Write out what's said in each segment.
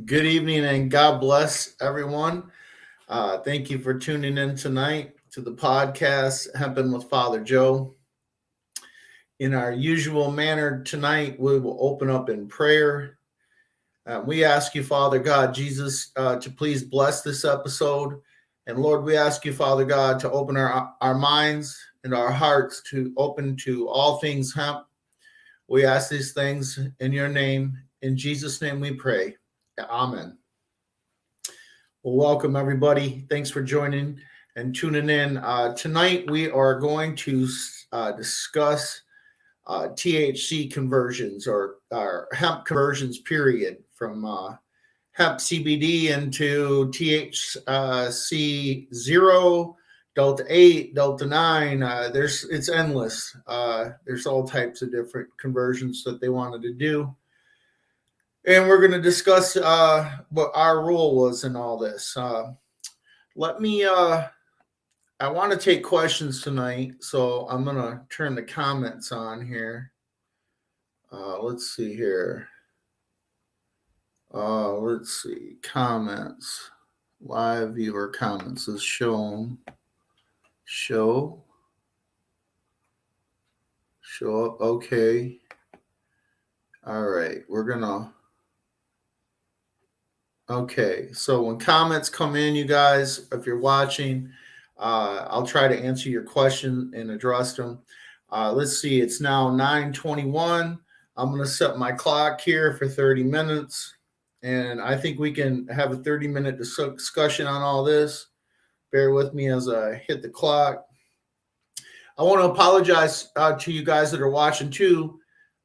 Good evening and God bless everyone. Thank you for tuning in tonight to the podcast, Hemping with Father Joe. In our usual manner tonight, we will open up in prayer. We ask you, Father God, Jesus, to please bless this episode. And Lord, we ask you, Father God, to open our minds and our hearts to open to all things hemp. We ask these things in your name. In Jesus' name we pray. Amen. Well, welcome everybody. Thanks for joining and tuning in. Tonight we are going to discuss THC conversions or hemp conversions, period, from hemp CBD into THC 0, Delta 8, Delta 9. It's endless. There's all types of different conversions that they wanted to do. And we're going to discuss what our role was in all this. I want to take questions tonight, so I'm going to turn the comments on here. Let's see here. Let's see. Comments. Live viewer comments is shown. Show up. Okay. All right. We're going to. Okay, so when comments come in, you guys, if you're watching, I'll try to answer your question and address them. Let's see, it's now 9:21. I'm going to set my clock here for 30 minutes, and I think we can have a 30-minute discussion on all this. Bear with me as I hit the clock. I want to apologize to you guys that are watching, too,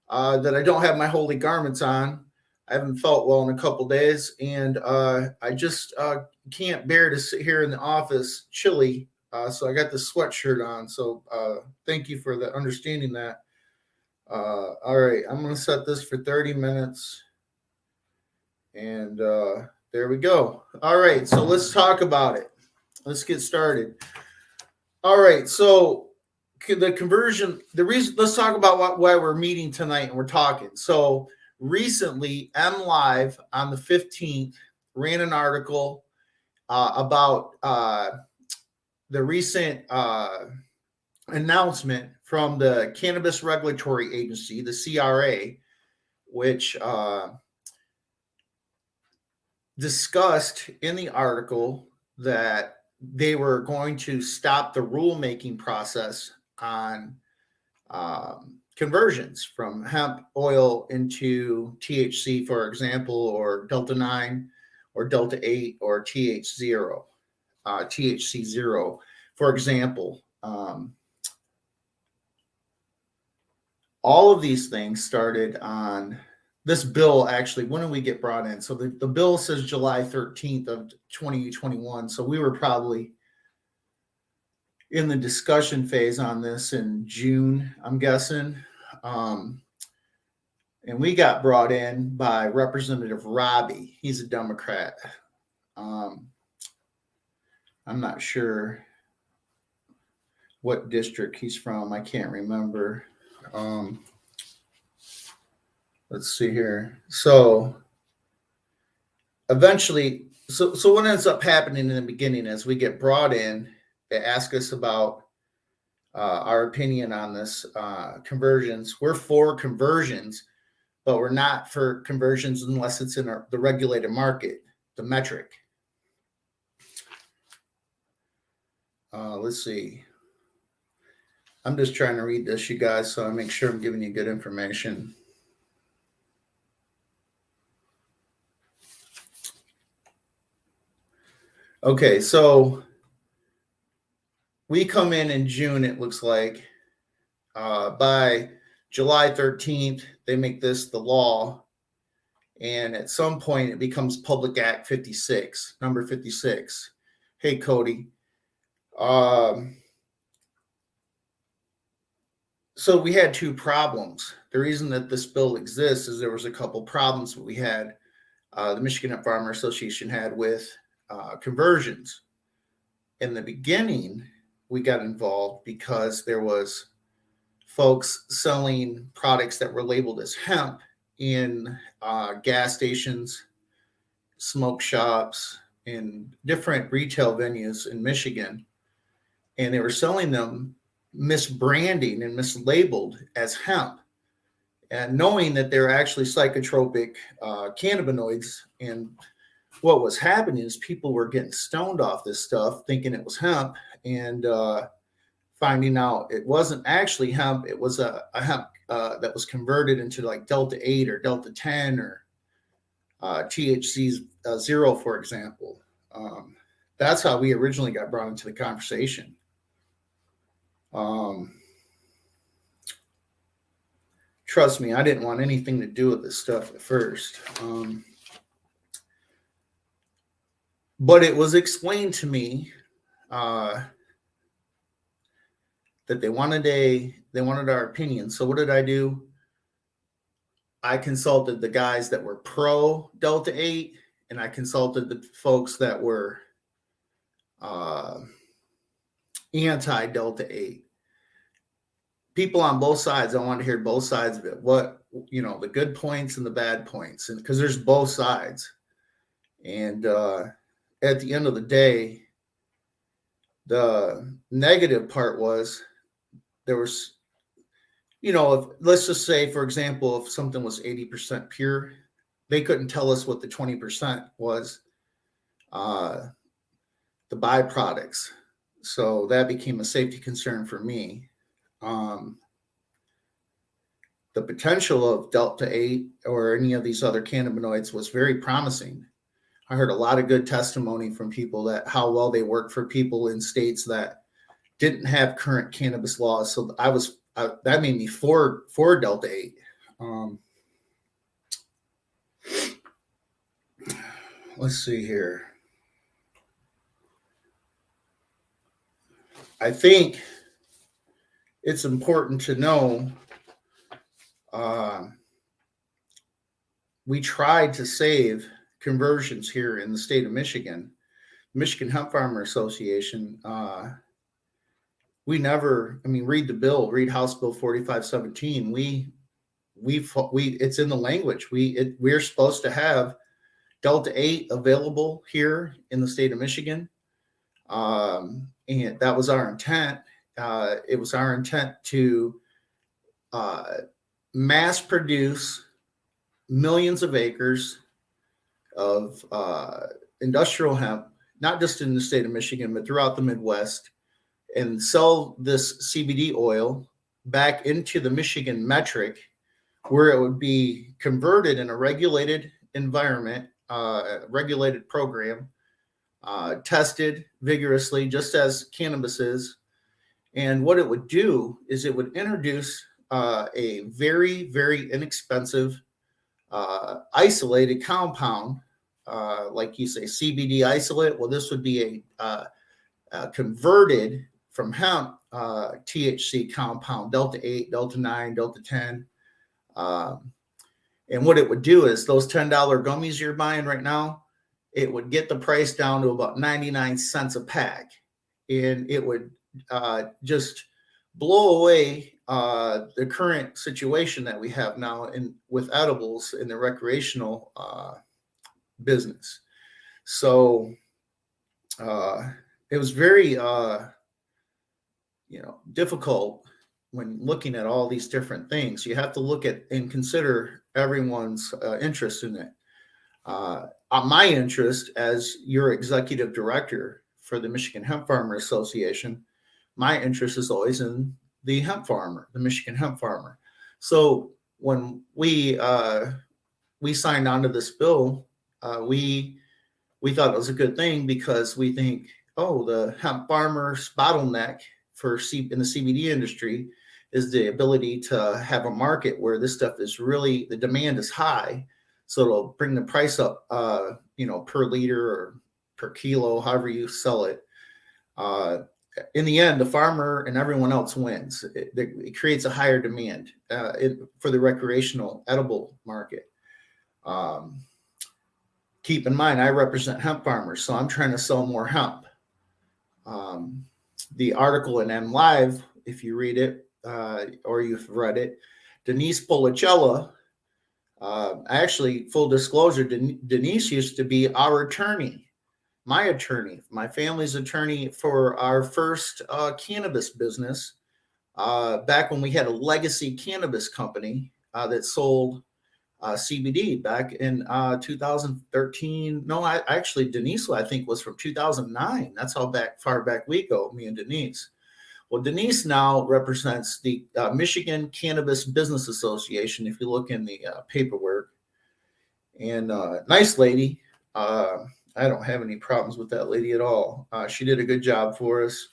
that I don't have my holy garments on. I haven't felt well in a couple days, and I just can't bear to sit here in the office chilly. So I got this sweatshirt on. So thank you for understanding that. All right, I'm going to set this for 30 minutes. And there we go. All right, so let's talk about it. Let's get started. All right, so the conversion, let's talk about why we're meeting tonight and we're talking. So recently, MLive on the 15th ran an article about the recent announcement from the Cannabis Regulatory Agency, the CRA, which discussed in the article that they were going to stop the rulemaking process on conversions from hemp oil into THC, for example, or Delta 9 or Delta 8 or THC 0, for example. All of these things started on this bill. Actually, when did we get brought in? So the bill says July 13th of 2021. So we were probably in the discussion phase on this in June, I'm guessing. And we got brought in by Representative Robbie. He's a Democrat. I'm not sure what district he's from. I can't remember. Let's see here. So eventually, so what ends up happening in the beginning is we get brought in. They ask us about our opinion on this conversions. We're for conversions, but we're not for conversions unless it's in the regulated market, the metric. Let's see. I'm just trying to read this, you guys, so I make sure I'm giving you good information. Okay, so we come in June, it looks like. By July 13th, they make this the law. And at some point, it becomes Public Act 56, number 56. Hey, Cody. So we had two problems. The reason that this bill exists is there was a couple problems that we had, the Michigan Hemp Farmer Association had with conversions. In the beginning, we got involved because there was folks selling products that were labeled as hemp in gas stations, smoke shops and different retail venues in Michigan, and they were selling them misbranding and mislabeled as hemp, and knowing that they're actually psychotropic cannabinoids. And what was happening is people were getting stoned off this stuff, thinking it was hemp, and finding out it wasn't actually hemp. It was a hemp that was converted into like Delta 8 or Delta 10 or THC 0, for example. That's how we originally got brought into the conversation. Trust me, I didn't want anything to do with this stuff at first. But it was explained to me that they wanted our opinion. So what did I do? I consulted the guys that were pro Delta 8, and I consulted the folks that were anti Delta 8. People on both sides. I wanted to hear both sides of it. What, the good points and the bad points, and because there's both sides. And at the end of the day, the negative part was there was, let's just say, for example, if something was 80% pure, they couldn't tell us what the 20% was, the byproducts. So that became a safety concern for me. The potential of Delta 8 or any of these other cannabinoids was very promising. I heard a lot of good testimony from people that how well they work for people in states that didn't have current cannabis laws. So that made me for Delta 8. Let's see here. I think it's important to know we tried to save conversions here in the state of Michigan. Michigan Hemp Farmer Association, we never, read the bill, read House Bill 4517. We it's in the language. We're supposed to have Delta 8 available here in the state of Michigan. And that was our intent. It was our intent to mass produce millions of acres of industrial hemp, not just in the state of Michigan, but throughout the Midwest, and sell this CBD oil back into the Michigan metric, where it would be converted in a regulated environment, regulated program, tested vigorously, just as cannabis is. And what it would do is it would introduce a very, very inexpensive isolated compound, like you say, CBD isolate. Well, this would be a converted from hemp THC compound, Delta 8, Delta 9, Delta 10. And what it would do is those $10 gummies you're buying right now, it would get the price down to about 99 cents a pack. And it would just blow away the current situation that we have now with edibles in the recreational business. So it was very difficult when looking at all these different things. You have to look at and consider everyone's interest in it. My interest as your executive director for the Michigan Hemp Farmer Association, my interest is always in the hemp farmer, the Michigan hemp farmer. So when we signed on to this bill, we thought it was a good thing, because we think, the hemp farmer's bottleneck in the CBD industry is the ability to have a market where this stuff is really, the demand is high. So it'll bring the price up, per liter or per kilo, however you sell it. In the end, the farmer and everyone else wins. It creates a higher demand for the recreational edible market. Keep in mind, I represent hemp farmers, so I'm trying to sell more hemp. The article in M Live, if you read it or you've read it, Denise Policella Actually, full disclosure, Denise used to be our attorney, my family's attorney for our first cannabis business back when we had a legacy cannabis company that sold CBD back in 2013. No, actually, Denise, I think, was from 2009. That's how far back we go, me and Denise. Well, Denise now represents the Michigan Cannabis Business Association, if you look in the paperwork. And nice lady. I don't have any problems with that lady at all. She did a good job for us.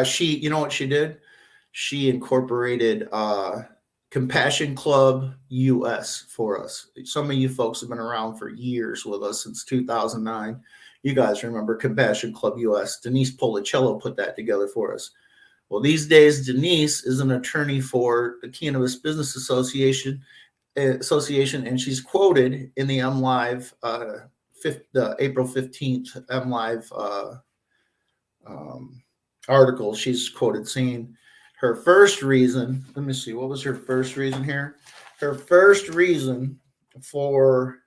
She, you know what she did? She incorporated Compassion Club US for us. Some of you folks have been around for years with us since 2009. You guys remember Compassion Club US. Denise Policello put that together for us. Well, these days, Denise is an attorney for the Cannabis Business Association, and she's quoted in the MLive, the April 15th MLive article. She's quoted saying her first reason, let me see, what was her first reason here? Her first reason for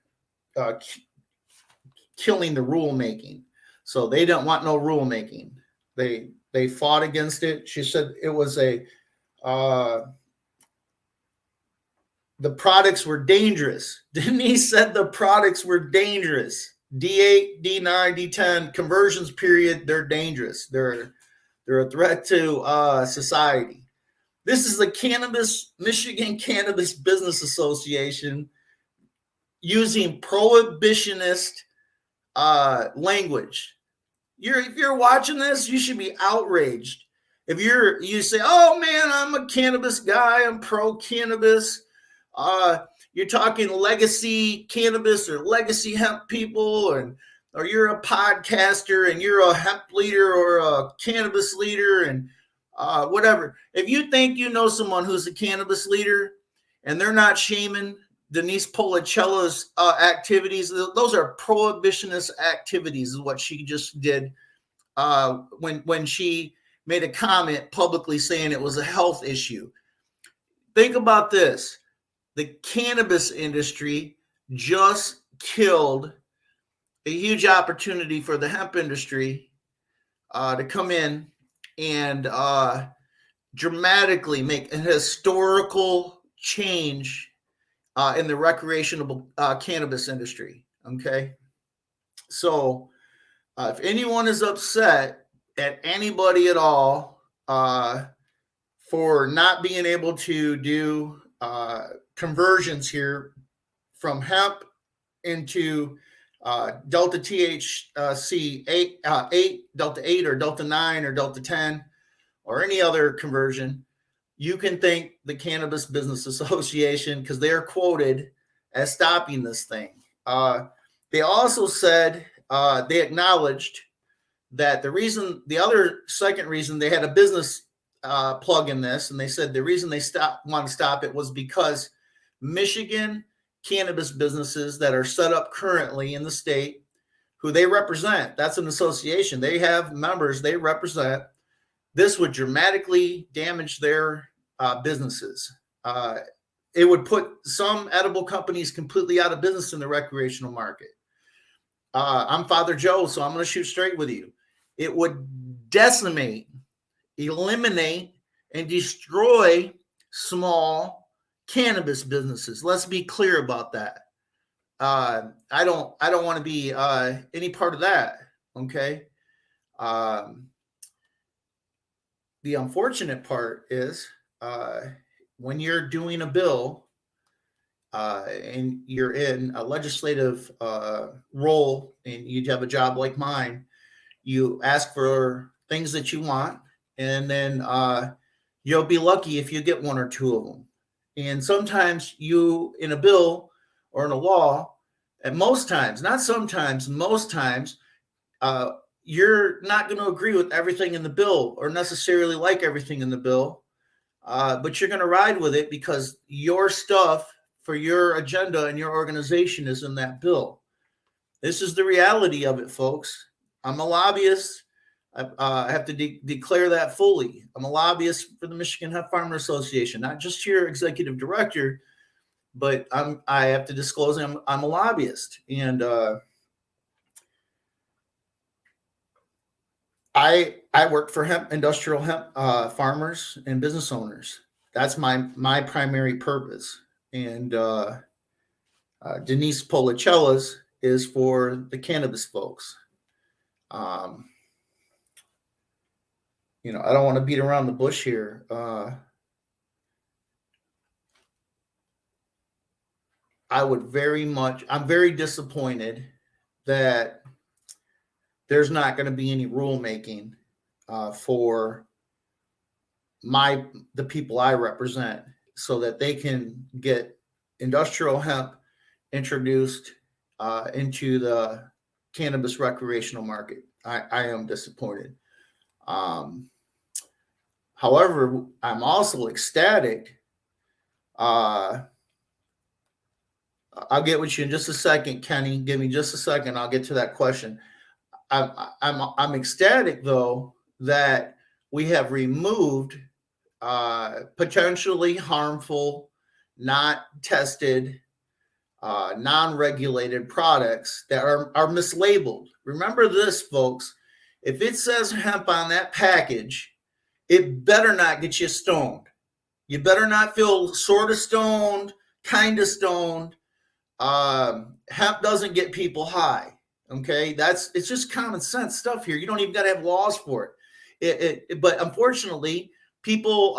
killing the rulemaking. So they don't want no rulemaking. They fought against it. She said it was the products were dangerous. Denise said the products were dangerous. D8, D9, D10 conversions period, they're dangerous. They're a threat to society. This is the Michigan Cannabis Business Association using prohibitionist language. If you're watching this, you should be outraged. If you say, "Oh man, I'm a cannabis guy. I'm pro-cannabis." You're talking legacy cannabis or legacy hemp people, or you're a podcaster and you're a hemp leader or a cannabis leader and whatever. If you think you know someone who's a cannabis leader and they're not shaming Denise Policello's activities, those are prohibitionist activities, is what she just did when she made a comment publicly saying it was a health issue. Think about this. The cannabis industry just killed a huge opportunity for the hemp industry to come in and dramatically make a historical change in the recreational cannabis industry. Okay. So if anyone is upset at anybody at all for not being able to do conversions here from hemp into Delta THC 8, Delta 8 or Delta 9 or Delta 10 or any other conversion, you can thank the Cannabis Business Association because they're quoted as stopping this thing. They also said, they acknowledged that the second reason they had a business plug in this, and they said the reason they want to stop it was because Michigan cannabis businesses that are set up currently in the state, who they represent, that's an association, they have members they represent, this would dramatically damage their businesses. It would put some edible companies completely out of business in the recreational market. I'm Father Joe, so I'm going to shoot straight with you. It would decimate, eliminate, and destroy small cannabis businesses. Let's be clear about that. I don't want to be any part of that. Okay. The unfortunate part is when you're doing a bill and you're in a legislative role and you have a job like mine, you ask for things that you want, and then you'll be lucky if you get one or two of them. And sometimes you, in a bill or in a law, and most times, not sometimes, most times, you're not going to agree with everything in the bill or necessarily like everything in the bill, but you're going to ride with it because your stuff for your agenda and your organization is in that bill. This is the reality of it, folks. I'm a lobbyist. I have to declare that fully. I'm a lobbyist for the Michigan Hemp Farmer Association, not just your executive director, but I have to disclose I'm a lobbyist, and I work for industrial hemp farmers and business owners. That's my primary purpose. And Denise Policella's is for the cannabis folks. I don't want to beat around the bush here. I'm very disappointed that there's not going to be any rulemaking for the people I represent, so that they can get industrial hemp introduced into the cannabis recreational market. I am disappointed. However, I'm also ecstatic. I'll get with you in just a second, Kenny. Give me just a second. I'll get to that question. I'm ecstatic, though, that we have removed potentially harmful, not tested, non-regulated products that are mislabeled. Remember this, folks. If it says hemp on that package, it better not get you stoned. You better not feel sort of stoned, kind of stoned. Hemp doesn't get people high. Okay, it's just common sense stuff here. You don't even got to have laws for it. But unfortunately, people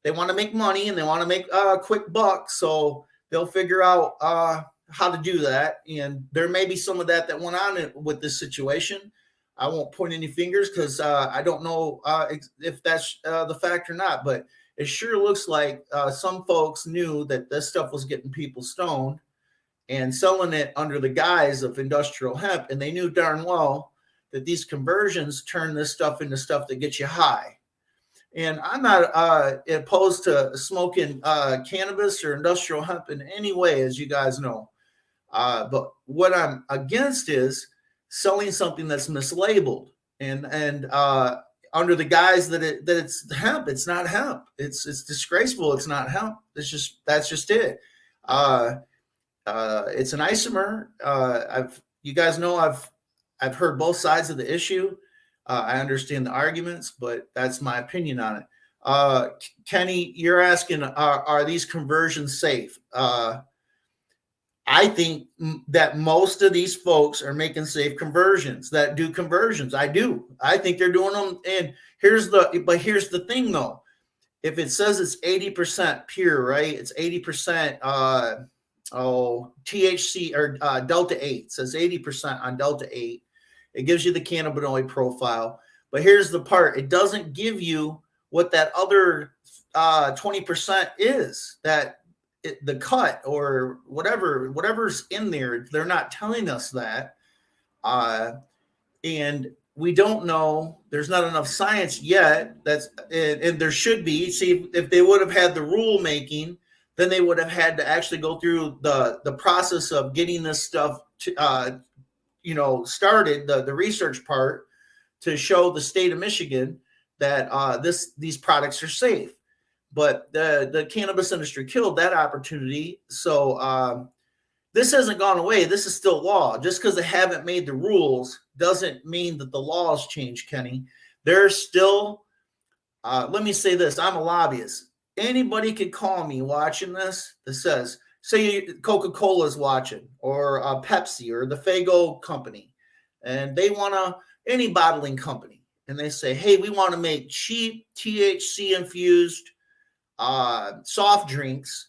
they want to make money and they want to make quick bucks, so they'll figure out how to do that. And there may be some of that went on with this situation. I won't point any fingers because I don't know if that's the fact or not. But it sure looks like some folks knew that this stuff was getting people stoned and selling it under the guise of industrial hemp. And they knew darn well that these conversions turn this stuff into stuff that gets you high. And I'm not opposed to smoking cannabis or industrial hemp in any way, as you guys know. But what I'm against is selling something that's mislabeled and under the guise that it's hemp. It's not hemp. It's disgraceful. It's not hemp. That's just it. It's an isomer. You guys know I've heard both sides of the issue. I understand the arguments, but that's my opinion on it. Kenny, you're asking, are these conversions safe? I think that most of these folks are making safe conversions that do conversions. I do. I think they're doing them. And here's the thing, though. If it says it's 80% pure, right? It's 80% THC or Delta 8. It says 80% on Delta 8. It gives you the cannabinoid profile. But here's the part. It doesn't give you what that other 20% is, the cut or whatever's in there. They're not telling us that. And we don't know. There's not enough science yet. And there should be. See, if they would have had the rule making, then they would have had to actually go through the process of getting this stuff started, the research part, to show the state of Michigan that these products are safe. But the cannabis industry killed that opportunity. So this hasn't gone away. This is still law. Just because they haven't made the rules doesn't mean that the laws change, Kenny. There's still, let me say this, I'm a lobbyist. Anybody could call me watching this that says, say Coca-Cola is watching, or Pepsi, or the Fago company, and they want any bottling company, and they say, hey, we want to make cheap THC-infused soft drinks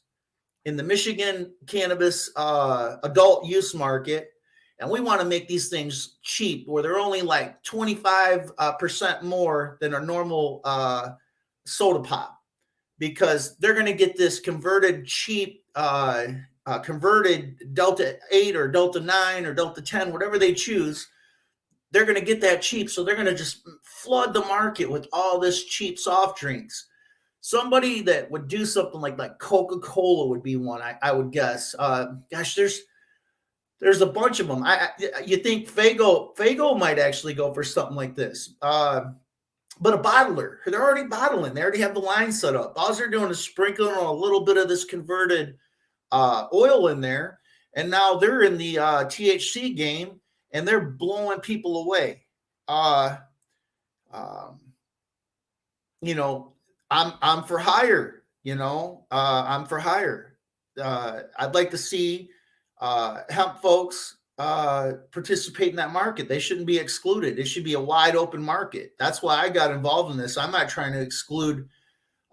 in the Michigan cannabis adult use market, and we want to make these things cheap, where they're only like 25% more than a normal soda pop, because they're going to get this converted cheap, converted Delta 8 or Delta 9 or Delta 10, whatever they choose. They're going to get that cheap, so they're going to just flood the market with all this cheap soft drinks. Somebody that would do something like Coca-Cola would be one, I would guess. Gosh, There's a bunch of them. You think Fago might actually go for something like this. But a bottler, they're already bottling. They already have the line set up. All they're doing is sprinkling a little bit of this converted oil in there, and now they're in the THC game, and they're blowing people away. You know, I'm for hire. You know, I'm for hire. I'd like to see hemp folks participate in that market. They shouldn't be excluded. It should be a wide open market. That's why I got involved in this. I'm not trying to exclude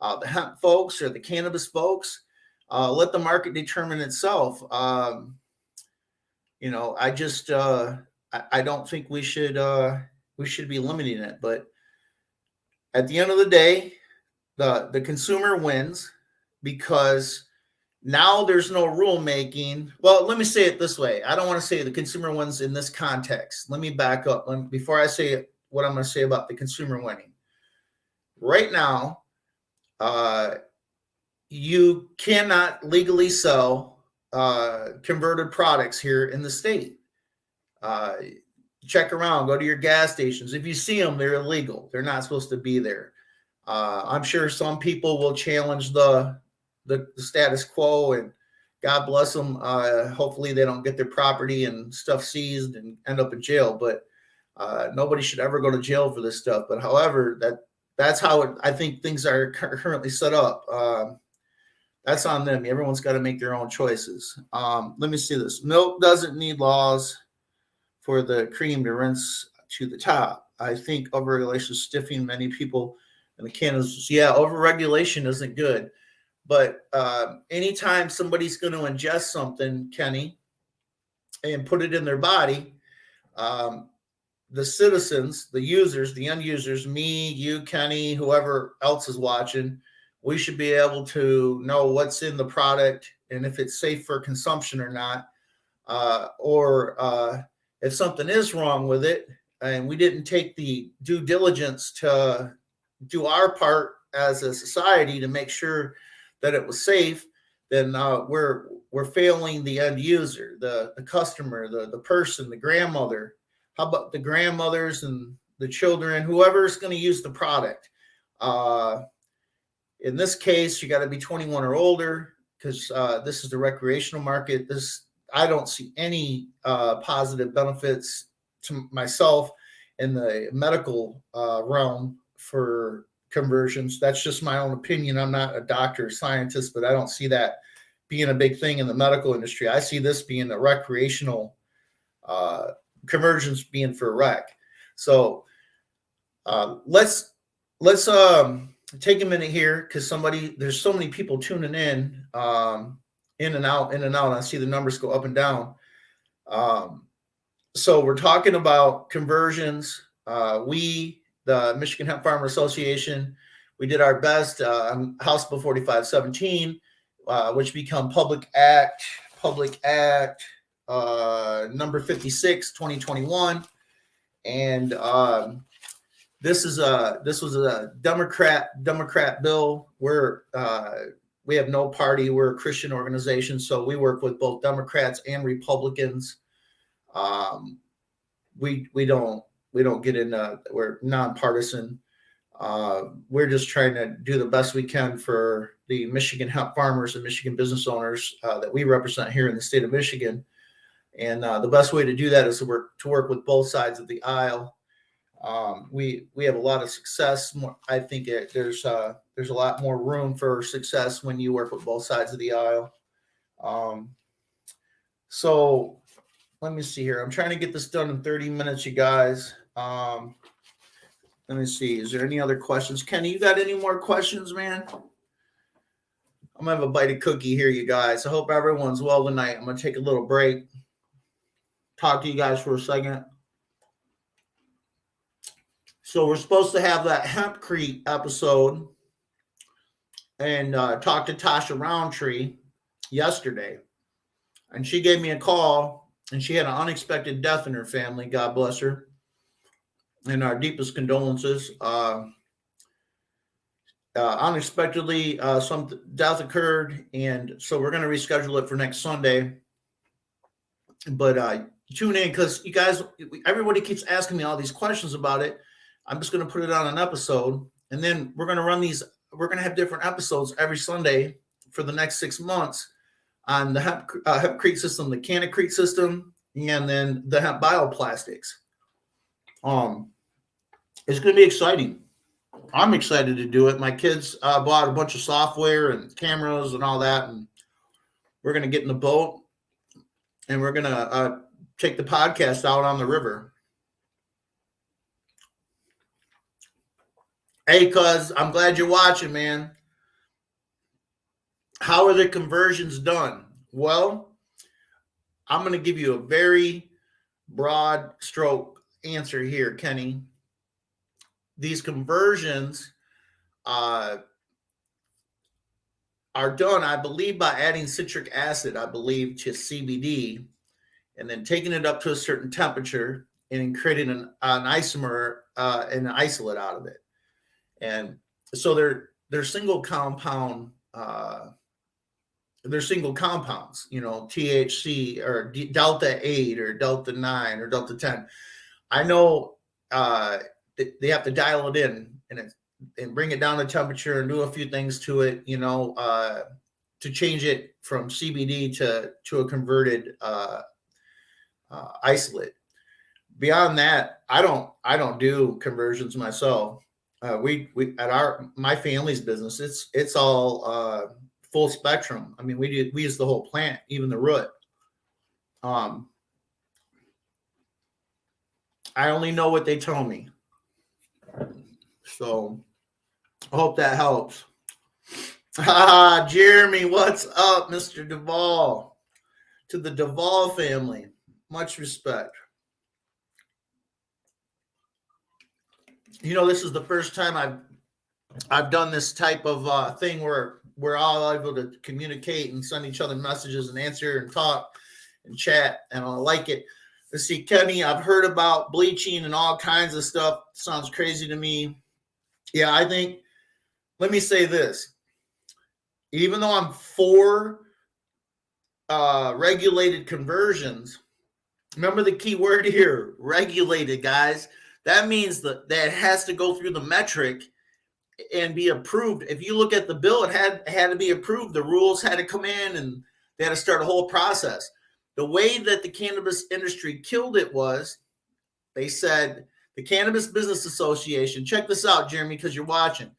the hemp folks or the cannabis folks. Let the market determine itself. You know, I just I don't think we should be limiting it. But at the end of the day, the consumer wins, because now there's no rule making. Well, let me say it this way. I don't want to say the consumer wins in this context. Let me back up before I say what I'm going to say about the consumer winning. Right now, you cannot legally sell converted products here in the state. Check around, go to your gas stations. If you see them, they're illegal. They're not supposed to be there. I'm sure some people will challenge the status quo, and God bless them. Hopefully they don't get their property and stuff seized and end up in jail. But nobody should ever go to jail for this stuff. But however, that's how I think things are currently set up. That's on them. Everyone's got to make their own choices. Let me see this. Milk doesn't need laws for the cream to rinse to the top. I think overregulation is stiffing many people in the cannabis. Yeah, overregulation isn't good. But anytime somebody's going to ingest something, Kenny, and put it in their body, the citizens, the users, the end users, me, you, Kenny, whoever else is watching, we should be able to know what's in the product and if it's safe for consumption or not, or if something is wrong with it and we didn't take the due diligence to do our part as a society to make sure that it was safe, then we're failing the end user, the customer, the person, the grandmother. How about the grandmothers and the children, whoever's going to use the product? In this case, you got to be 21 or older, because this is the recreational market. I don't see any positive benefits to myself in the medical realm for conversions. That's just my own opinion. I'm not a doctor or scientist, but I don't see that being a big thing in the medical industry. I see this being a recreational conversions being for rec. So let's take a minute here, because there's so many people tuning in and out. I see the numbers go up and down. So we're talking about conversions. The Michigan Hemp Farmer Association, we did our best on House Bill 4517, which become Public Act number 56, 2021. And this was a Democrat bill. We have no party. We're a Christian organization, so we work with both Democrats and Republicans. We don't get into, we're nonpartisan. We're just trying to do the best we can for the Michigan hemp farmers and Michigan business owners that we represent here in the state of Michigan. And the best way to do that is to work with both sides of the aisle. We have a lot of success. I think there's a lot more room for success when you work with both sides of the aisle. So let me see here. I'm trying to get this done in 30 minutes, you guys. Let me see. Is there any other questions? Kenny, you got any more questions, man? I'm going to have a bite of cookie here, you guys. I hope everyone's well tonight. I'm going to take a little break. Talk to you guys for a second. So we're supposed to have that Hempcrete episode and talk to Tasha Roundtree yesterday. And she gave me a call, and she had an unexpected death in her family. God bless her. And our deepest condolences. Unexpectedly, some death occurred, and so we're going to reschedule it for next Sunday. But tune in, because you guys, everybody keeps asking me all these questions about it. I'm just going to put it on an episode, and then we're going to run these. We're going to have different episodes every Sunday for the next 6 months on the hempcrete system, the Canacrete system, and then the hemp bioplastics. It's going to be exciting. I'm excited to do it. My kids bought a bunch of software and cameras and all that, and we're going to get in the boat, and we're going to take the podcast out on the river. Hey, cuz, I'm glad you're watching, man. How are the conversions done? Well, I'm going to give you a very broad stroke answer here, Kenny. These conversions are done, I believe, by adding citric acid, I believe, to CBD, and then taking it up to a certain temperature and creating an isomer and an isolate out of it. And so they're single compound. They're single compounds, THC or delta 8 or delta 9 or delta 10. I know they have to dial it in and bring it down to temperature and do a few things to it, to change it from CBD to a converted isolate. Beyond that, I don't do conversions myself. We at my family's business, it's all full spectrum. I mean, we use the whole plant, even the root. I only know what they tell me. So I hope that helps. Jeremy, what's up, Mr. Duvall? To the Duvall family, much respect. This is the first time I've done this type of thing where we're all able to communicate and send each other messages and answer and talk and chat, and I like it. Let's see, Kenny, I've heard about bleaching and all kinds of stuff. Sounds crazy to me. Yeah, I think, let me say this. Even though I'm for regulated conversions, remember the key word here, regulated, guys. That means that it has to go through the metric and be approved. If you look at the bill, it had to be approved. The rules had to come in, and they had to start a whole process. The way that the cannabis industry killed it was, they said, the Cannabis Business Association, check this out, Jeremy, because you're watching.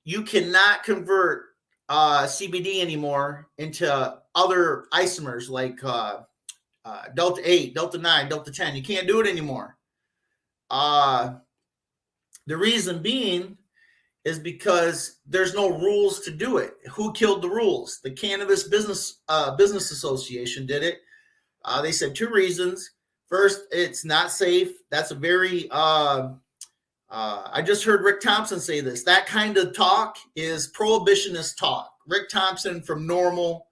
You cannot convert CBD anymore into other isomers like Delta 8, Delta 9, Delta 10. You can't do it anymore. The reason being is because there's no rules to do it. Who killed the rules? The Cannabis Business Association did it. They said 2 reasons. First, it's not safe. That's a very I just heard Rick Thompson say this. That kind of talk is prohibitionist talk. Rick Thompson from Normal.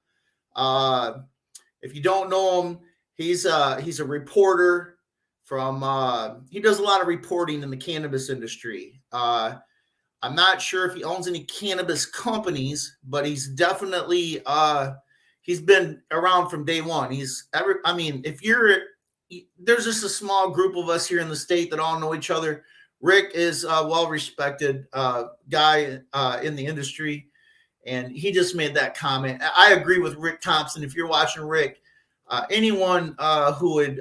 If you don't know him, he's a reporter from. He does a lot of reporting in the cannabis industry. I'm not sure if he owns any cannabis companies, but he's definitely he's been around from day one. There's just a small group of us here in the state that all know each other. Rick is a well-respected guy in the industry, and he just made that comment. I agree with Rick Thompson. If you're watching Rick, anyone who would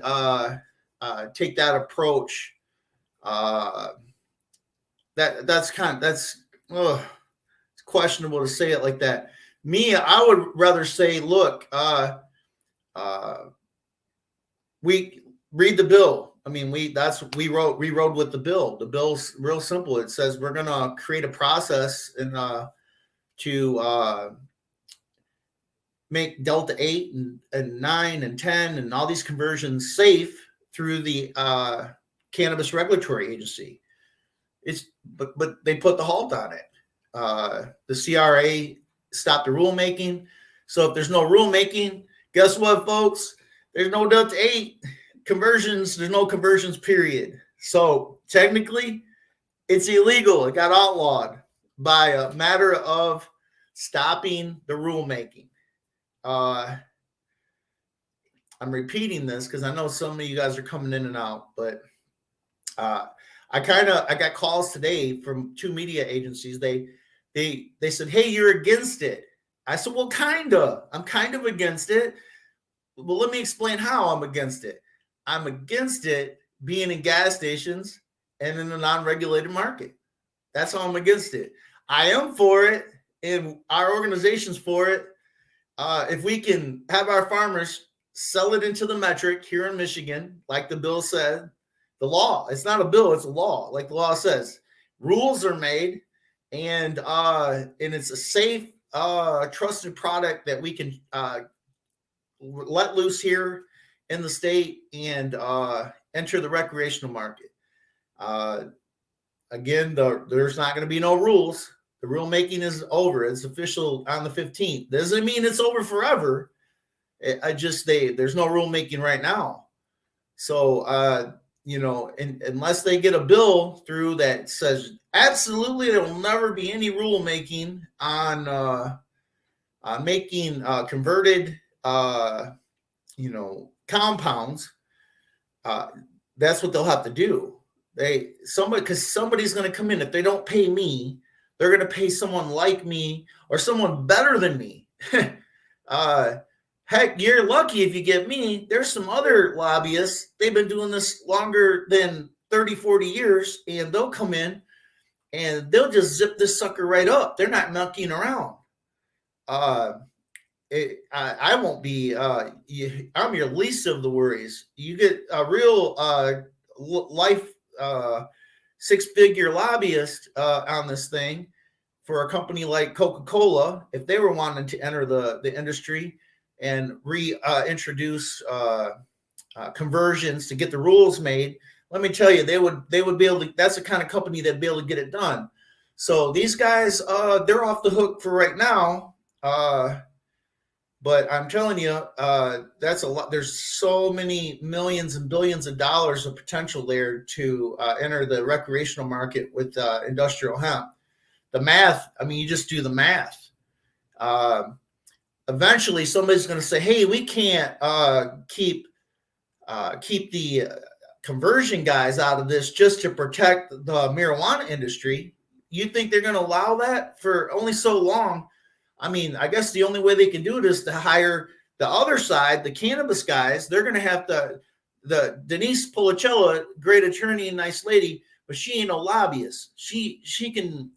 take that approach, it's questionable to say it like that. Me, I would rather say, look, we read the bill. I mean, we rode with the bill. The bill's real simple. It says we're gonna create a process and to make Delta 8 and 9 and 10 and all these conversions safe through the Cannabis Regulatory Agency. But they put the halt on it. The CRA stopped the rulemaking. So if there's no rulemaking, guess what, folks? There's no Delta 8 conversions. There's no conversions, period. So technically, it's illegal. It got outlawed by a matter of stopping the rulemaking. I'm repeating this because I know some of you guys are coming in and out, but I got calls today from two media agencies. They said, "Hey, you're against it." I said, "Well, kinda. I'm kind of against it." Well, let me explain how I'm against it. I'm against it being in gas stations and in a non-regulated market. That's how I'm against it. I am for it, and our organization's for it. If we can have our farmers sell it into the metric here in Michigan, like the bill said, the law, it's not a bill, it's a law. Like the law says, rules are made, and it's a safe, trusted product that we can let loose here in the state and enter the recreational market. Again, there's not going to be no rules. The rule making is over. It's official on the 15th. Doesn't mean it's over forever. There's no rule making right now. So, unless they get a bill through that says absolutely there will never be any rule making on making converted, compounds, that's what they'll have to do. Because somebody's going to come in. If they don't pay me, they're going to pay someone like me or someone better than me. Heck, you're lucky if you get me. There's some other lobbyists. They've been doing this longer than 30, 40 years, and they'll come in and they'll just zip this sucker right up. They're not monkeying around. I won't be. I'm your least of the worries. You get a real life six-figure lobbyist on this thing for a company like Coca-Cola. If they were wanting to enter the industry and reintroduce conversions to get the rules made, let me tell you, they would be able to. That's the kind of company that'd be able to get it done. So these guys, they're off the hook for right now. But I'm telling you, that's a lot. There's so many millions and billions of dollars of potential there to enter the recreational market with industrial hemp. The math, I mean, you just do the math. Eventually, somebody's going to say, "Hey, we can't keep the conversion guys out of this just to protect the marijuana industry." You think they're going to allow that for only so long? I mean, I guess the only way they can do it is to hire the other side, the cannabis guys. They're going to have the Denise Policella, great attorney and nice lady, but she ain't no lobbyist. She can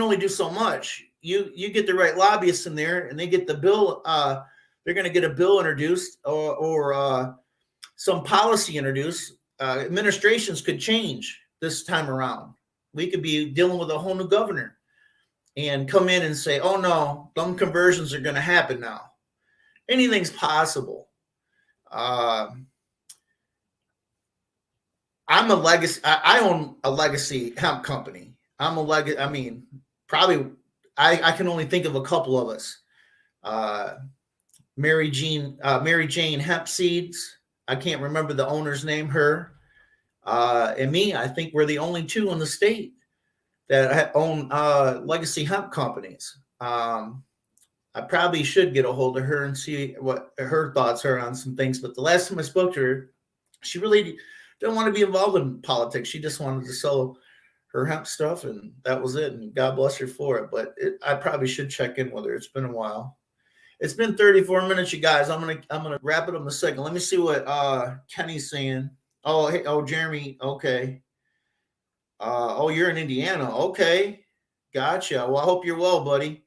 only do so much. You get the right lobbyists in there, and they get the bill. They're going to get a bill introduced or some policy introduced. Administrations could change this time around. We could be dealing with a whole new governor and come in and say, "Oh no, some conversions are going to happen now." Anything's possible. I'm a legacy. I own a legacy hemp company. I'm a legacy. I mean, probably I can only think of a couple of us. Mary Jane Hemp Seeds. I can't remember the owner's name. Her and me. I think we're the only two in the state that own legacy hemp companies. I probably should get a hold of her and see what her thoughts are on some things. But the last time I spoke to her, she really didn't want to be involved in politics. She just wanted to sell her hemp stuff, and that was it. And God bless her for it. But I probably should check in with her. It's been a while. It's been 34 minutes, you guys. I'm gonna wrap it up in a second. Let me see what Kenny's saying. Oh, hey, Jeremy. Okay. You're in Indiana. Okay. Gotcha. Well, I hope you're well, buddy.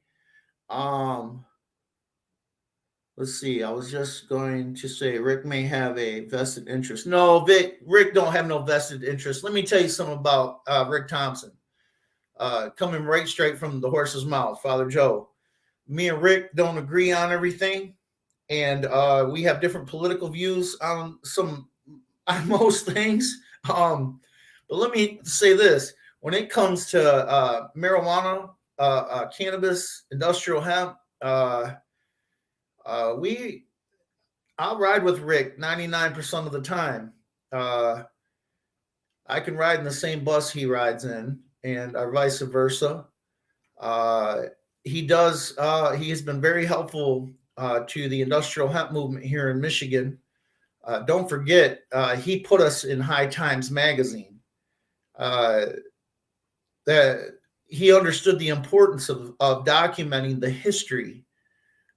Let's see. I was just going to say Rick may have a vested interest. No, Rick don't have no vested interest. Let me tell you something about Rick Thompson. Coming right straight from the horse's mouth, Father Joe. Me and Rick don't agree on everything, and we have different political views on most things. But let me say this. When it comes to marijuana, cannabis, industrial hemp, I'll ride with Rick 99% of the time. I can ride in the same bus he rides in, and vice versa. He has been very helpful to the industrial hemp movement here in Michigan. Don't forget, he put us in High Times magazine. That he understood the importance of documenting the history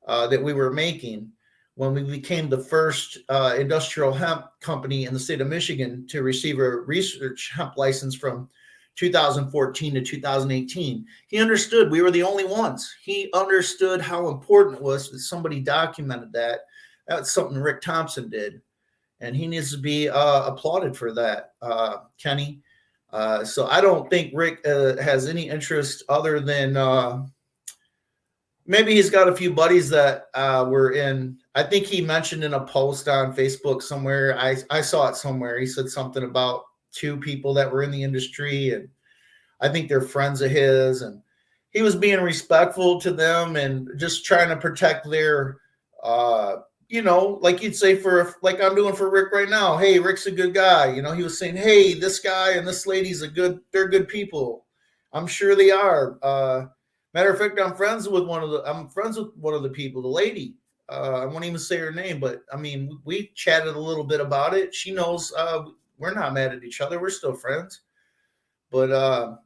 that we were making when we became the first industrial hemp company in the state of Michigan to receive a research hemp license from 2014 to 2018. He understood we were the only ones. He understood how important it was that somebody documented that. That's something Rick Thompson did, and he needs to be applauded for that, Kenny. So I don't think Rick has any interest other than maybe he's got a few buddies that were in. I think he mentioned in a post on Facebook somewhere. I saw it somewhere. He said something about 2 people that were in the industry, and I think they're friends of his. And he was being respectful to them and just trying to protect their, like you'd say like I'm doing for Rick right now. Hey, Rick's a good guy. He was saying, hey, this guy and this lady's they're good people. I'm sure they are. Matter of fact, I'm friends with one of the people, the lady. I won't even say her name, but I mean, we chatted a little bit about it. She knows we're not mad at each other. We're still friends. But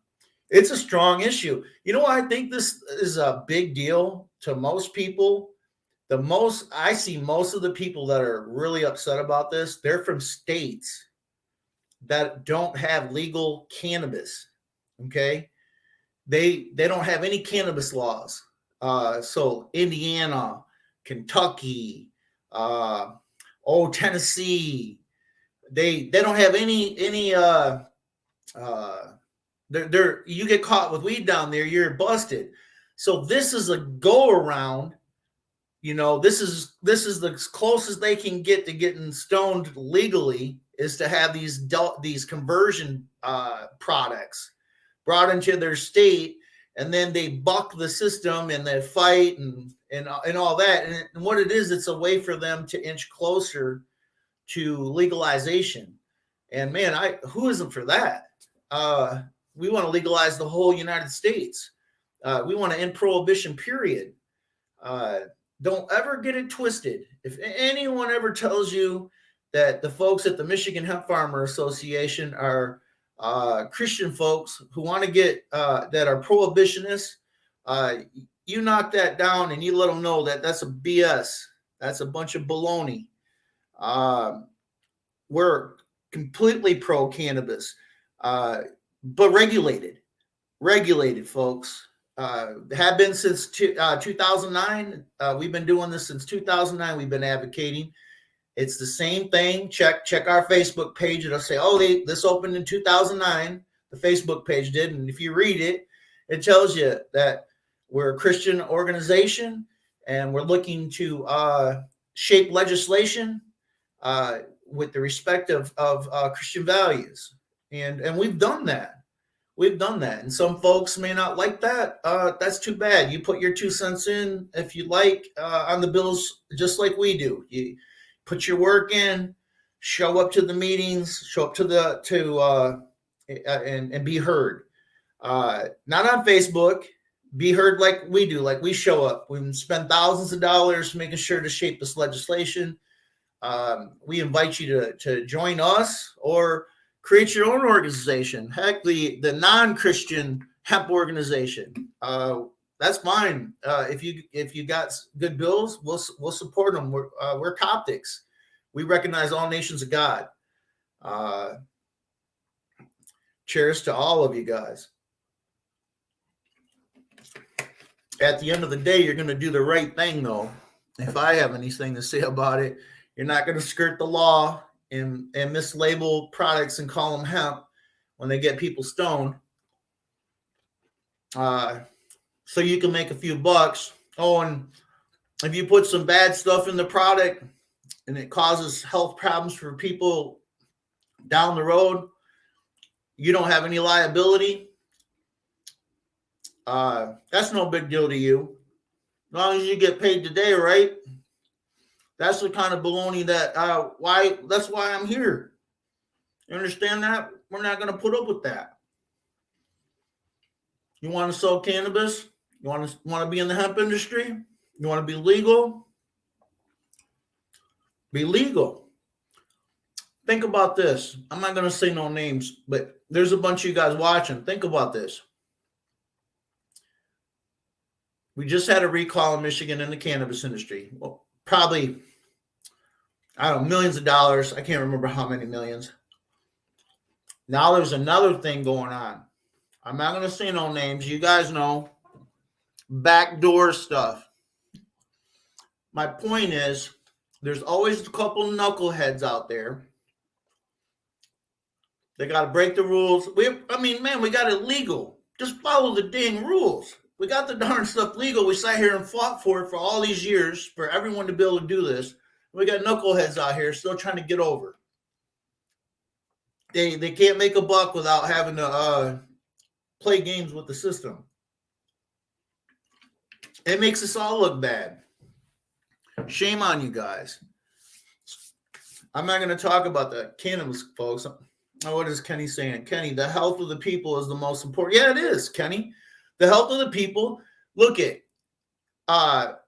it's a strong issue. I think this is a big deal to most people. I see most of the people that are really upset about this, they're from states that don't have legal cannabis. Okay. They don't have any cannabis laws. So Indiana, Kentucky, Tennessee, they don't have any you get caught with weed down there, you're busted. So this is a go around. This is the closest they can get to getting stoned legally, is to have these conversion products brought into their state, and then they buck the system and they fight and all that. And what it is, it's a way for them to inch closer to legalization. And man, who isn't for that? We want to legalize the whole United States. We want to end prohibition, period. Don't ever get it twisted. If anyone ever tells you that the folks at the Michigan Hemp Farmer Association are Christian folks who want to get that are prohibitionists, you knock that down and you let them know that that's a BS. That's a bunch of baloney. We're completely pro cannabis, but regulated, folks. Have been since 2009. We've been doing this since 2009. We've been advocating. It's the same thing. Check our Facebook page. It'll say, this opened in 2009. The Facebook page did. And if you read it, it tells you that we're a Christian organization and we're looking to shape legislation with the respect of Christian values. And we've done that. And some folks may not like that. That's too bad. You put your 2 cents in, if you like, on the bills, just like we do. You put your work in, show up to the meetings, show up and be heard. Not on Facebook, be heard like we do, like we show up. We spend thousands of dollars making sure to shape this legislation. We invite you to join us or create your own organization. Heck, the non-Christian hemp organization. That's fine. If you got good bills, we'll support them. We're Coptics. We recognize all nations of God. Cheers to all of you guys. At the end of the day, you're going to do the right thing, though. If I have anything to say about it, you're not going to skirt the law and mislabel products and call them hemp when they get people stoned. So you can make a few bucks. And if you put some bad stuff in the product and it causes health problems for people down the road, you don't have any liability. That's no big deal to you. As long as you get paid today, right? That's the kind of baloney that's why I'm here. You understand that? We're not going to put up with that. You want to sell cannabis? You want to be in the hemp industry? You want to be legal? Be legal. Think about this. I'm not going to say no names, but there's a bunch of you guys watching. Think about this. We just had a recall in Michigan in the cannabis industry. Well, probably, I don't know, millions of dollars. I can't remember how many millions. Now there's another thing going on. I'm not going to say no names. You guys know. Backdoor stuff. My point is, there's always a couple knuckleheads out there. They got to break the rules. We got it legal. Just follow the dang rules. We got the darn stuff legal. We sat here and fought for it for all these years for everyone to be able to do this. We got knuckleheads out here still trying to get over. They can't make a buck without having to play games with the system. It makes us all look bad. Shame on you guys. I'm not going to talk about the cannabis, folks. Oh, what is Kenny saying? Kenny, the health of the people is the most important. Yeah, it is, Kenny. The health of the people. Look at,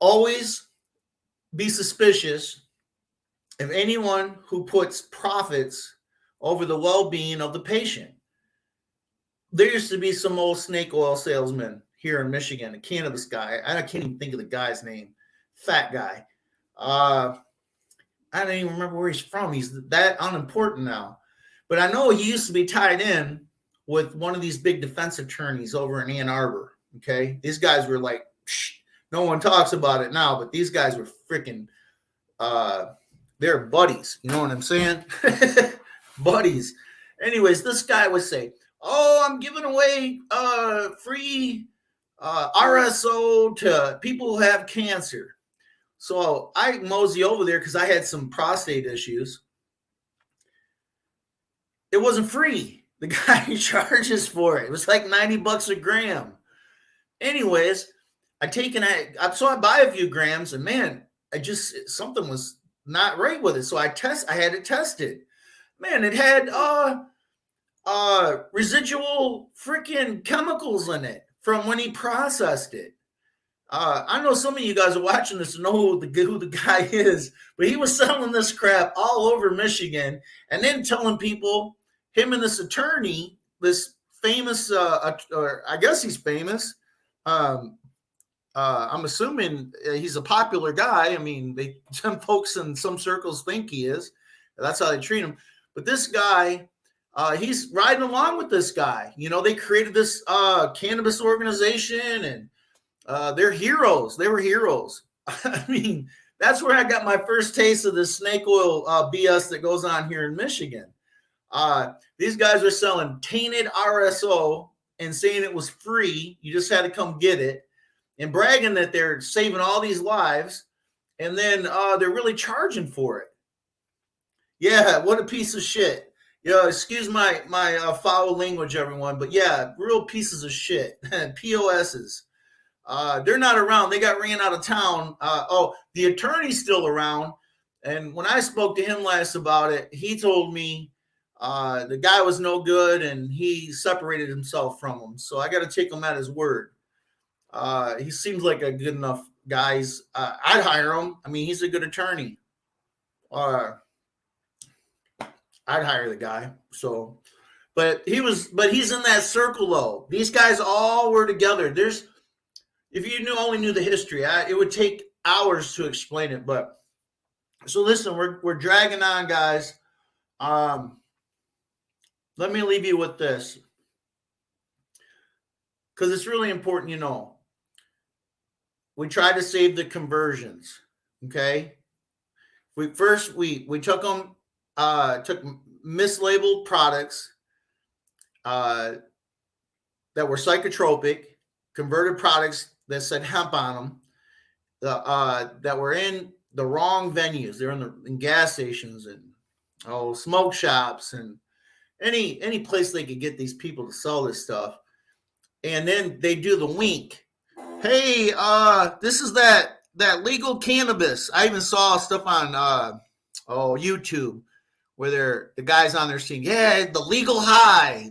always be suspicious of anyone who puts profits over the well-being of the patient. There used to be some old snake oil salesman here in Michigan, a cannabis guy. I can't even think of the guy's name. Fat guy. I don't even remember where he's from. He's that unimportant now. But I know he used to be tied in with one of these big defense attorneys over in Ann Arbor. Okay. These guys were like, no one talks about it now, but these guys were freaking, they're buddies. You know what I'm saying? Buddies. Anyways, this guy would say, oh, I'm giving away free RSO to people who have cancer. So I mosey over there because I had some prostate issues. It wasn't free. The guy charges for it. It was like $90 a gram. Anyways, so I buy a few grams, and man, something was not right with it. So I had it tested. Man, it had residual freaking chemicals in it from when he processed it. I know some of you guys are watching this and know who the guy is, but he was selling this crap all over Michigan and then telling people, him and this attorney, this famous, or I guess he's famous. I'm assuming he's a popular guy. I mean, some folks in some circles think he is. That's how they treat him. But this guy, he's riding along with this guy. You know, they created this cannabis organization, and they're heroes. They were heroes. I mean, that's where I got my first taste of the snake oil BS that goes on here in Michigan. These guys are selling tainted RSO and saying it was free. You just had to come get it, and bragging that they're saving all these lives, and then they're really charging for it. Yeah, what a piece of shit. Excuse my foul language, everyone, but yeah, real pieces of shit. POSs. They're not around. They got ran out of town. The attorney's still around. And when I spoke to him last about it, he told me the guy was no good and he separated himself from him. So I got to take him at his word. He seems like a good enough guy. I'd hire him. I mean, he's a good attorney. I'd hire the guy. So, but he's in that circle though. These guys all were together. If you only knew the history, it would take hours to explain it. But so listen, we're dragging on, guys. Let me leave you with this, because it's really important. We tried to save the conversions. Okay, we took them, took mislabeled products that were psychotropic, converted products that said hemp on them, that were in the wrong venues. They're in gas stations and smoke shops and any place they could get these people to sell this stuff. And then they do the wink. Hey, this is that legal cannabis. I even saw stuff on YouTube where the guys on there saying, yeah, the legal high.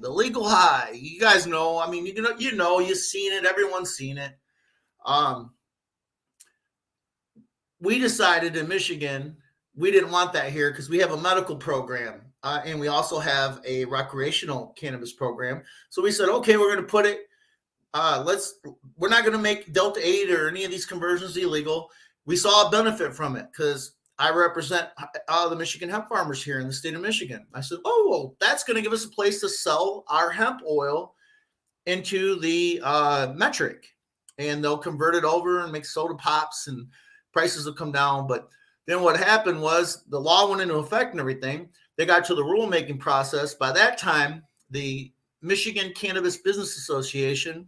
You guys know. I mean, you've seen it. Everyone's seen it. We decided in Michigan we didn't want that here because we have a medical program. and we also have a recreational cannabis program. So we said, okay, we're going to put it. We're not going to make Delta 8 or any of these conversions illegal. We saw a benefit from it because I represent the Michigan hemp farmers here in the state of Michigan. I said, oh, well, that's going to give us a place to sell our hemp oil into the metric, and they'll convert it over and make soda pops, and prices will come down. But then what happened was the law went into effect and everything. They got to the rulemaking process. By that time, the Michigan Cannabis Business Association,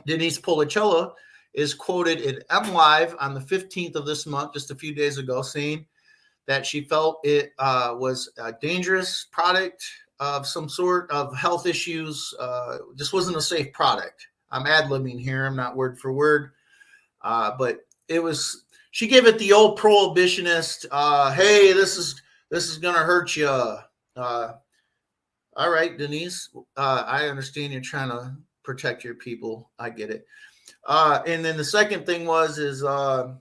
Denise Policella, is quoted in MLive on the 15th of this month, just a few days ago, saying that she felt it was a dangerous product of some sort of health issues. This wasn't a safe product. I'm ad-libbing here. I'm not word for word. But it was, she gave it the old prohibitionist, hey, this is going to hurt you. All right, Denise, I understand you're trying to protect your people. I get it. And then the second thing is, oh,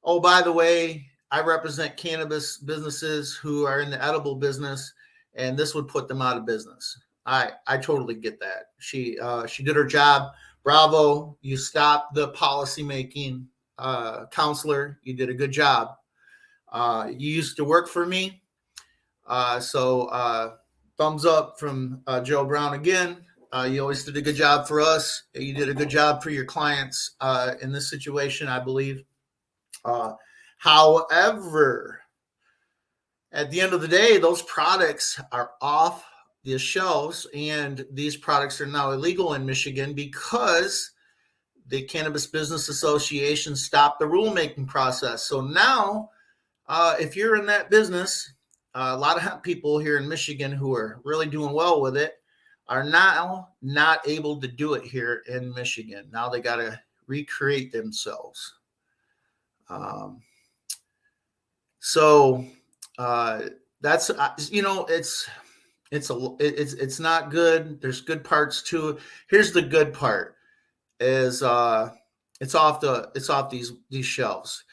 by the way, I represent cannabis businesses who are in the edible business, and this would put them out of business. I totally get that. She did her job. Bravo. You stopped the policy making, counselor. You did a good job. You used to work for me. So thumbs up from Joe Brown again. You always did a good job for us. You did a good job for your clients in this situation, I believe. However, at the end of the day, those products are off the shelves, and these products are now illegal in Michigan because the Cannabis Business Association stopped the rulemaking process. So now, if you're in that business, a lot of hemp people here in Michigan who are really doing well with it are now not able to do it here in Michigan. Now they got to recreate themselves. So that's it's not good. There's good parts to it. Here's the good part: is it's off these shelves.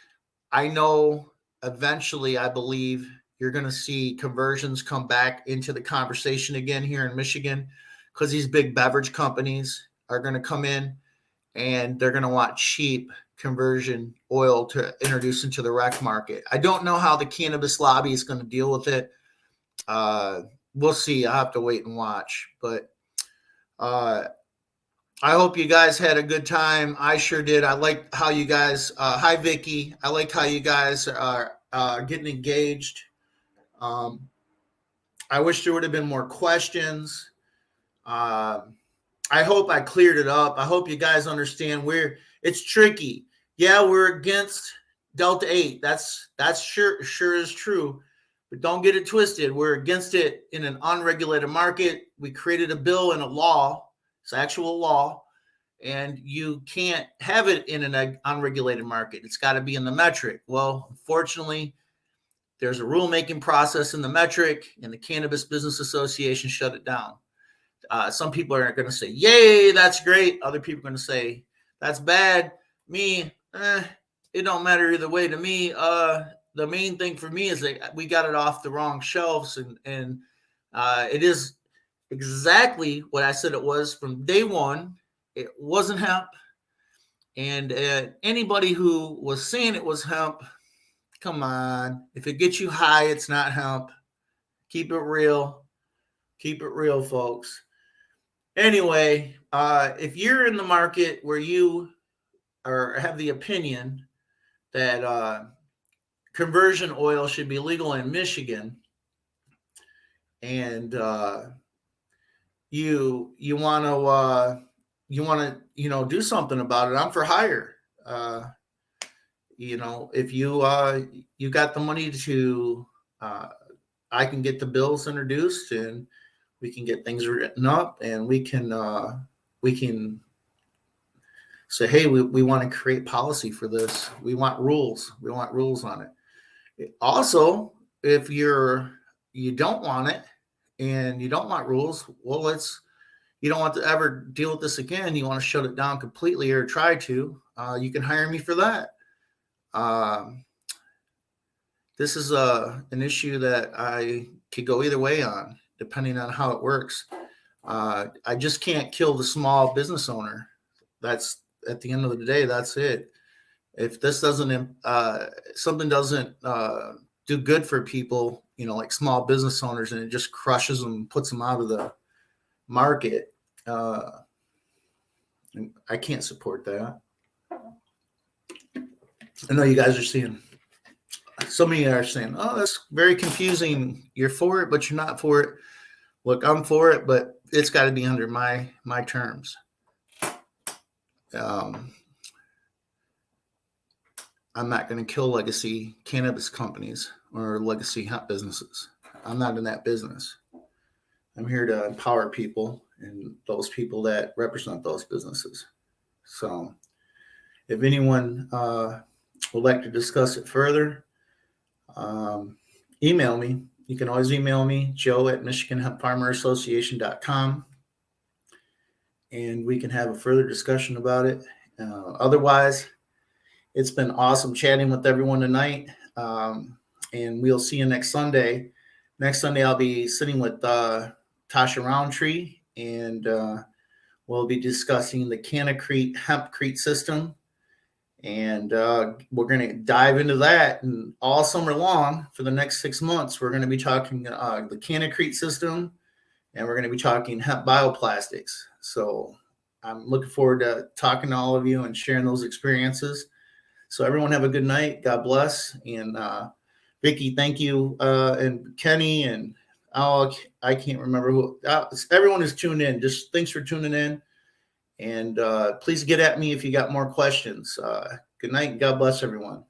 I know eventually, I believe you're going to see conversions come back into the conversation again here in Michigan, because these big beverage companies are going to come in and they're going to want cheap conversion oil to introduce into the rec market. I don't know how the cannabis lobby is going to deal with it. We'll see. I'll have to wait and watch. But I hope you guys had a good time. I sure did. I like how you guys, hi, Vicky. I like how you guys are getting engaged. I wish there would have been more questions. I hope I cleared it up. I hope you guys understand it's tricky. Yeah, we're against Delta 8. That's sure is true. But don't get it twisted. We're against it in an unregulated market. We created a bill and a law. It's actual law. And you can't have it in an unregulated market. It's got to be in the metric. Well, unfortunately, there's a rulemaking process in the metric, and the Cannabis Business Association shut it down. Some people are going to say, yay, that's great. Other people are going to say, that's bad. Me, it don't matter either way to me. The main thing for me is that we got it off the wrong shelves, and it is exactly what I said it was from day one. It wasn't hemp. And anybody who was saying it was hemp, come on. If it gets you high, it's not hemp. Keep it real. Keep it real, folks. Anyway, if you're in the market where you have the opinion that conversion oil should be legal in Michigan, and you want to do something about it, I'm for hire. If you got the money to, I can get the bills introduced, and we can get things written up, and we can say, hey, we want to create policy for this. We want rules. We want rules on it. Also, if you don't want it and you don't want rules, well, you don't want to ever deal with this again. You want to shut it down completely or try to, you can hire me for that. This is an issue that I could go either way on, depending on how it works. I just can't kill the small business owner. That's at the end of the day, that's it. If this doesn't, something doesn't do good for people, like small business owners, and it just crushes them, puts them out of the market, I can't support that. I know you guys are seeing, some of you are saying, oh, that's very confusing. You're for it, but you're not for it. Look, I'm for it, but it's got to be under my terms. I'm not going to kill legacy cannabis companies or legacy hemp businesses. I'm not in that business. I'm here to empower people and those people that represent those businesses. So if anyone would like to discuss it further, email me. You can always email me, joe@michiganhempfarmerassociation.com, and we can have a further discussion about it. Otherwise, it's been awesome chatting with everyone tonight, and we'll see you next Sunday. Next Sunday, I'll be sitting with Tasha Roundtree, and we'll be discussing the Canacrete hempcrete system. And we're going to dive into that. And all summer long for the next 6 months, we're going to be talking the Canacrete system, and we're going to be talking hemp bioplastics. So I'm looking forward to talking to all of you and sharing those experiences. So everyone have a good night. God bless. And Vicky, thank you. And Kenny and I can't remember who. Everyone is tuned in. Just thanks for tuning in. And please get at me if you got more questions. Good night. God bless everyone.